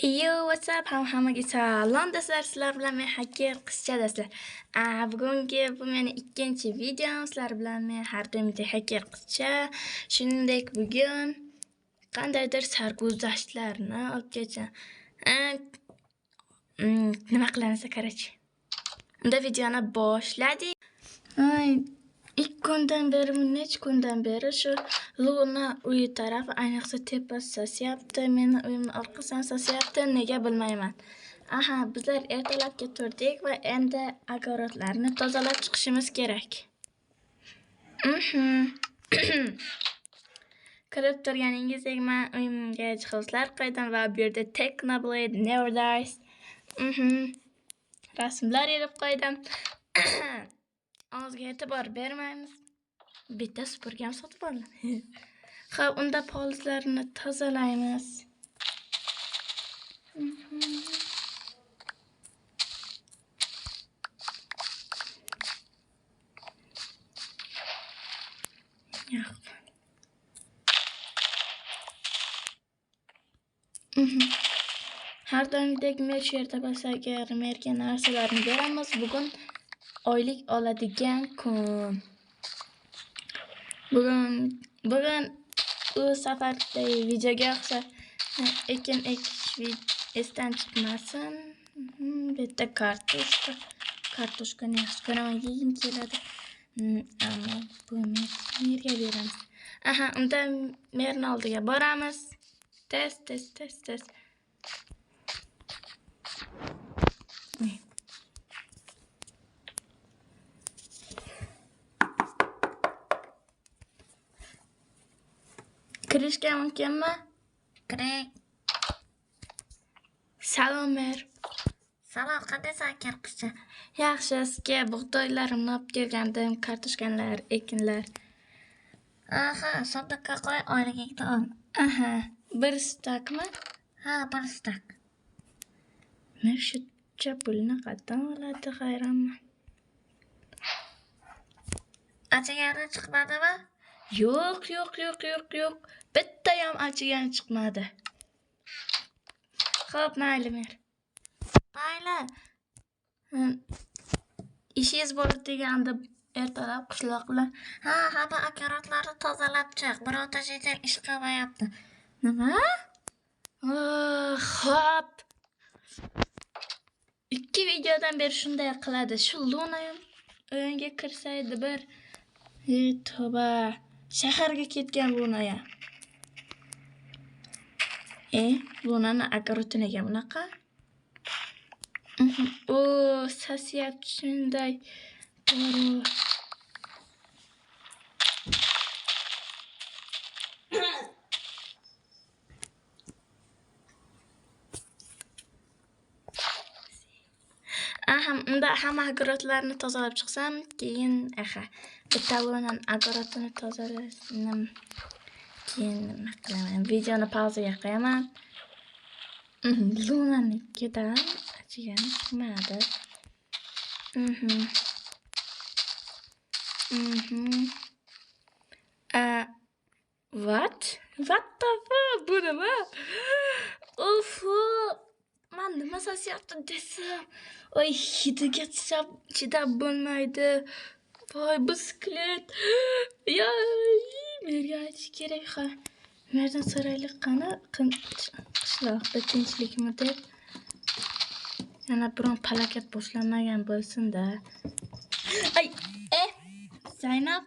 Yo, what's up? Hammaga salom do'stlar, sizlar bilan men Hacker qizcha do'stlar. Bugungi bu meni ikkinchi videom, sizlar bilan men har doimgidek Hacker qizcha. Shuningdek, bugun qandaydir sarguzashtlarni olib kelsam. Nima qilamiz, короче. Unda videoni boshladik. İlk kundan beri, necha kundan beri shu Luna uyi tarafi ayniqsa tepasi sasyapti, meni uyimni orqasidan sasyapti, nega bilmayman. Bizlar ertalabga turdik va endi огородlarni tozalab chiqishimiz kerak. Ko'rib turganingizdek, men uyimga jihozlar qo'ydim va bu yerda Technoblade Never Dies rasmlar yozib qo'ydim. Ozga e'tibor bermaymiz. Bitta supurgam sotib oldim. Xo'p, unda polizlarni tozalaymiz. Har doimgidek mer shu yerda bo'lsa agar merga narsalarni beramiz. Bugun oylik oladigan kun. Bugun u safardagi videoga o'xshab ekin ekish esdan chiqmasin. Bitta kartoshkani yaxshi ko'raman, yegim keladi. Ammo bu merga beramiz. Unda merni oldiga boramiz. Test. Kirishga mumkinmi? Kiring. Salom mer. Salom, qandaysan qizcha? Yaxshi, sizga bug'doylarimni olib kelgandim, kartoshkalar, ekinlar. Sandiqqa qo'y, oyligingni ol. Bir stakmi? Bir stak. Men shuncha pulni qayerdan oladi, hayronman. Achigani chiqmadimi? Yo'q. Bittayam achigani chiqmadi. Xo'p, mayli mer. Mayli. Ishingiz bo'ldi deganda ertalab qishloq bilan hamma огородlarni tozalab chiq. Birorta jadal ish qilmayapti. Nima? Xo'p. 2 videodan beri shunday qiladi. Shu Luna o'yinga kirsaydi bir. Tavba. Shaharga ketgan Lunaya. Lunani огорodi nega bunaqa? Sasyapti shunday. Unda hamma огородlarni tozalab chiqsam, keyin bitta Lunani огородini tozalashim. Keyin nima qilaman? Videoni pauzaga qo'yaman. Lunanikidan achigani chiqmadi. What the fuck? Bu nima? Men nima sasyaptim desam, hidiga chidab bo'lmaydi. Voy, bisiklet. Merga aytish kerak. Merdan so'raylik qani qishloqda tinchlikmi deb. Yana biron falokat boshlanmagan bo'lsin-da. Zaynab.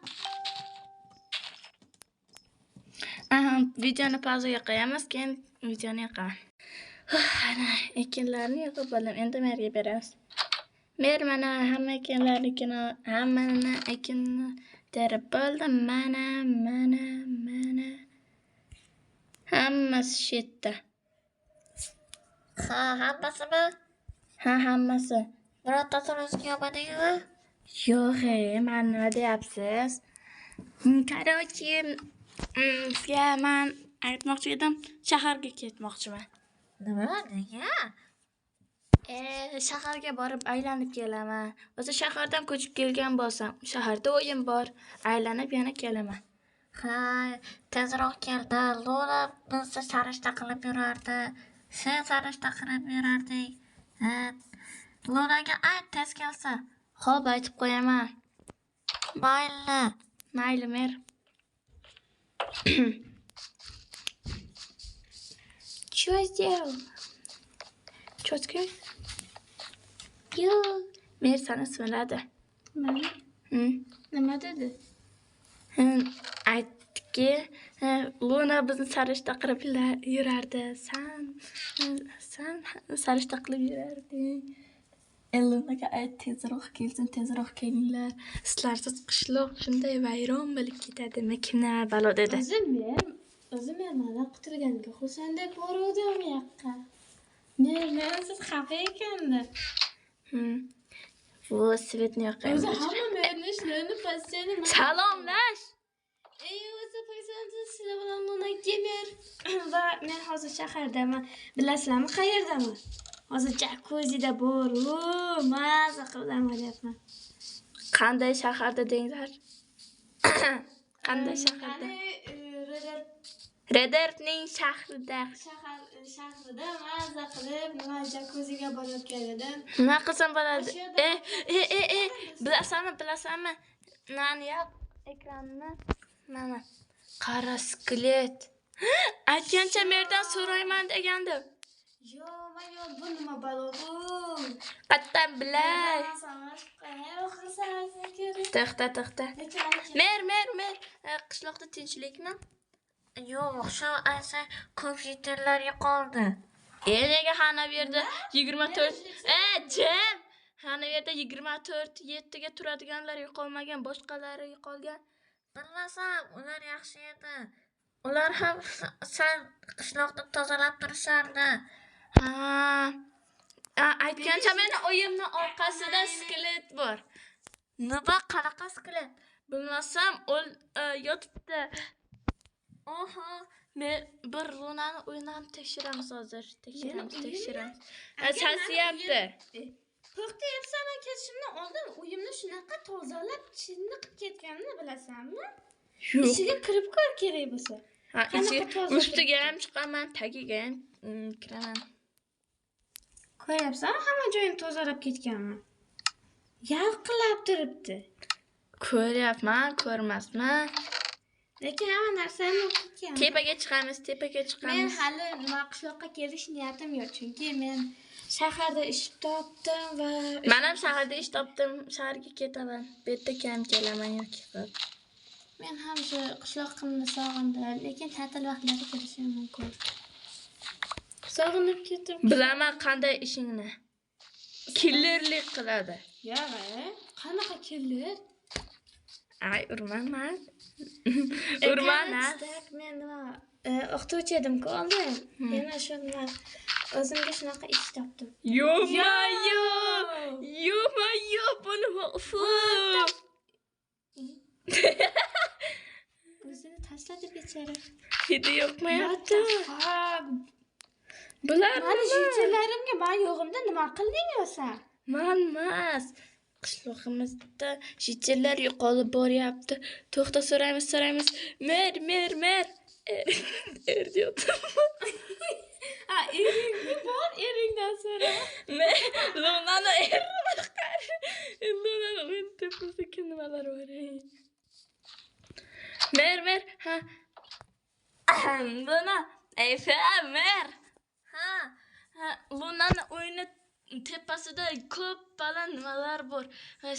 Videoni pauzaga qo'yamiz, keyin videoni yoqaman. Ekinlarni yig'ib oldim. Endi merga beramiz. Mer mana hamma hammani ekinni terib bo'ldim. Mana. Hammasi shu yerda. Hammasimi? Hammasi. Birortasini o'zga olmadingmi? Yo'q, men nima deyapsiz? Короче, sizga men aytmoqchi edim, shaharga ketmoqchiman. Nima? Nega? Shaharga borib aylanib kelaman. O'zi shahardan ko'chib kelgan bo'lsam, shaharda o'yim bor, aylanib yana kelaman. Tezroq keldi. Luna bizni sarishta qilib yurardi. Sen sarishta qilib yurarding. Lunaga ayt tez kelsa. Xo'p, aytib qo'yaman. Mayli. Mayli, mer. Что сделал? Что сказал? Yo'q. Mer seni so'radi. Mana nima dedi? Aytdiki, Luna bizni sarishta qilib yurardi. Sen sarishta qilib yurarding. Lunaga ayt tezroq kelsin, tezroq kelinglar. Sizlarsiz qishloq shunday vayron bo'lib ketadimi? Kimlar balo dedi. O'zim mana qutulganiga xursand deb boruvdim u yoqqa. Men siz xafa ekanda. Bu Svetni yoqqa. O'zi hamma meni ishlarni passiyani Salomlash. o'zi paysanda sizlar bilan Luna kemer. Va men hozir shahardaman. Bilasizlarmi qayerdaman? Hozir jakuzzida bor. Maza qilib olyapman. Qanday shaharda denglar? Qanday shaharda? Rederning shahrida. Shahrida maza qilib nima jakuzziga borayotgan edim. Nima qilsam bo'ladi? Bilasanmi? Nani yap ekranni? Mana. Qara skelet. Aytgancha merdan so'rayman degandim. Yo, bu nima balo bu? Qattan bilay. To'xta. Mer. Qishloqda tinchlikmi? Yo'q, shu aysa ko'p yigitlar yo'qoldi. Nega hana bu yerda 24 jim. Hana bu yerda 24 7 ga turadiganlar yo'qolmagan, boshqalari yo'qolgan. Bilmasam, ular yaxshi edi. Ular ham sen qishloqni tozalab turishardi. Aytgancha meni oyimni orqasida skelet bor. Nima qanaqa skelet? Bilmasam, yotibdi. Oho, men bir Lunani o'ynab tekshiramiz hozir. Tekshiramiz. Sasiyapti. To'xta, yapsam ketishimdan oldin uyimni shunaqa tozalab, chinni qilib ketganini bilasanmi? Yo'q. Ichiga kirib ko'r kerak bo'lsa. Ustiga ham chiqaman, tagiga ham kiraman. Ko'ryapsan, hamma joyini tozalab ketganman. Yalqilab turibdi. Ko'ryapman, ko'rmasman. Lekin hamma narsani o'qitgan. Tepaga chiqamiz. Men hali nima qishloqqa kelish niyatim yo'q, chunki men shaharda ish topdim va men ham shaharda ish topdim. Shaharga ketaman. Bu yerda kam kelaman yoki qilib. Men ham shu qishloqimni sog'indim, lekin ta'til vaqtlari kelishim mumkin. Sog'inib ketdim. Bilaman qanday ishingni. Killerlik qiladi. Yo'q, qanaqa killer? Ay, urmanman. Men nima o'qituvchi edim-ku oldin. Yana shu nima o'zimga shunaqa ish topdim. Yo'q, buni O'zini tashladi bechara. Hidi yo'qmayapti. Bular mani jijilarimga men yo'g'imda nima qilding o'san? Manmas. Qishloqimizda jichillar yo'qolib boryapti. To'xta, so'raymiz. Mer. Eringni bor, eringdan so'ra. Lunani erini qari. Lunani o'yin tepasida nimalar bor? Mer. Luna, mer. Lunani o'yini tepasida ko'p baland nimalar bor.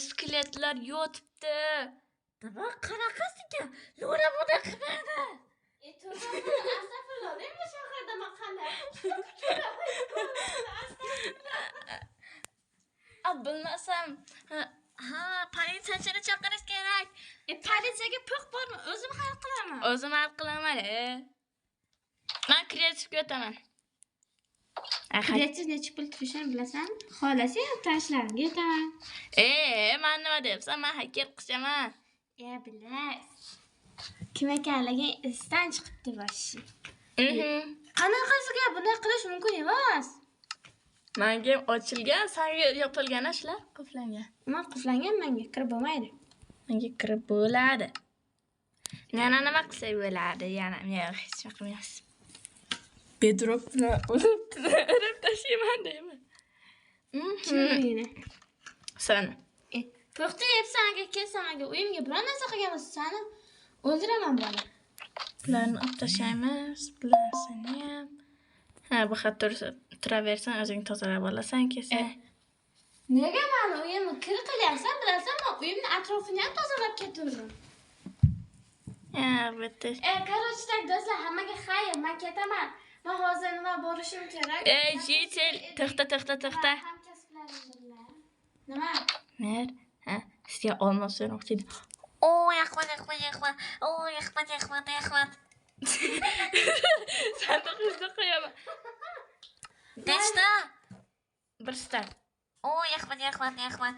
Skeletlar yotibdi. Nima qanaqasiga? Luna buni qilmaydi. Astag'firulloh, nima shaharda qanday? Bilmasam, Politsiyachini chaqirish kerak. Politsiyaga po'q bormi? O'zim hal qilaman. O'zim hal qilaman. Men kreativga o'taman. Kreativ necha pul turishini bilasanmi? Xohlasang tashlarimga o'taman. Men nima debsam, men hacker qilsaman. Bilas. Kim ekanligi esdan chiqibdi vashi. Qanaqasiga bunday qilish mumkin emas? Menga ochilgan, senga yopilgan ishlar qulflangan. Nima qulflangan menga kirib bo'lmaydi. Menga kirib bo'ladi. Yana nima qilsa bo'ladi? Yana men hech nima qilmayman. bedrock bilan urib tashlayman deyman. Kimligini. Sani. To'xta, anga kelsam, agar uyimga biror narsa qilgan bo'lsa, seni o'ldiraman bola. Bularni olib tashlaymiz. Bularni ham. Ha, bu xato turaversan, o'zing tozalab olasan kelsa. Nega meni uyimni kir qilyapsan? Bilasan, men uyimni atrofini ham tozalab ketaverdim. Albatta. Короче, так, do'stlar, hammaga xayr, men ketaman. Men hozir nima borishim kerak? Jitel, to'xta. Hamkasblarim bilan. Nima? Mer, ha, sizga olmasdan o'qiydi. Yaxmat. Sandiq yuzda qo'yaman. Nechta? Bir star. Yaxmat.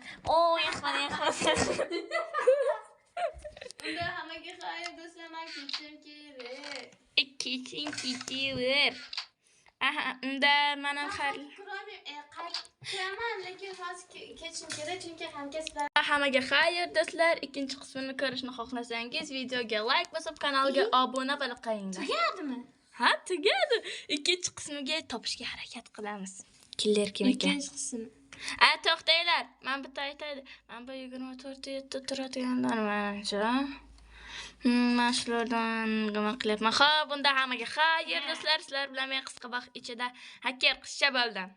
Unda hammaga xayr, do'stlar, men ketishim kerak. Keting ketaver. Aha, unda mana xayr. Kiraman, lekin hozir ketishim kerak, chunki hamkasblar. Hammaga xayr do'stlar. Ikkinchi qismini ko'rishni xohlasangiz, videoga like bosib, kanalga obuna bo'lib qo'yinglar. Tugadimi? Ha, tugadi. Ikkinchi qismiga topishga harakat qilamiz. Killer kim ekan? Ikkinchi qismi. To'xtanglar. Men bitta aytaydi. Men bu 24 turadiganlar menimcha. Men shulardan nima qilyapman? Xo'p, bunda hammaga xayr do'stlar. Sizlar bilan men qisqa vaqt ichida hacker qizcha bo'ldim.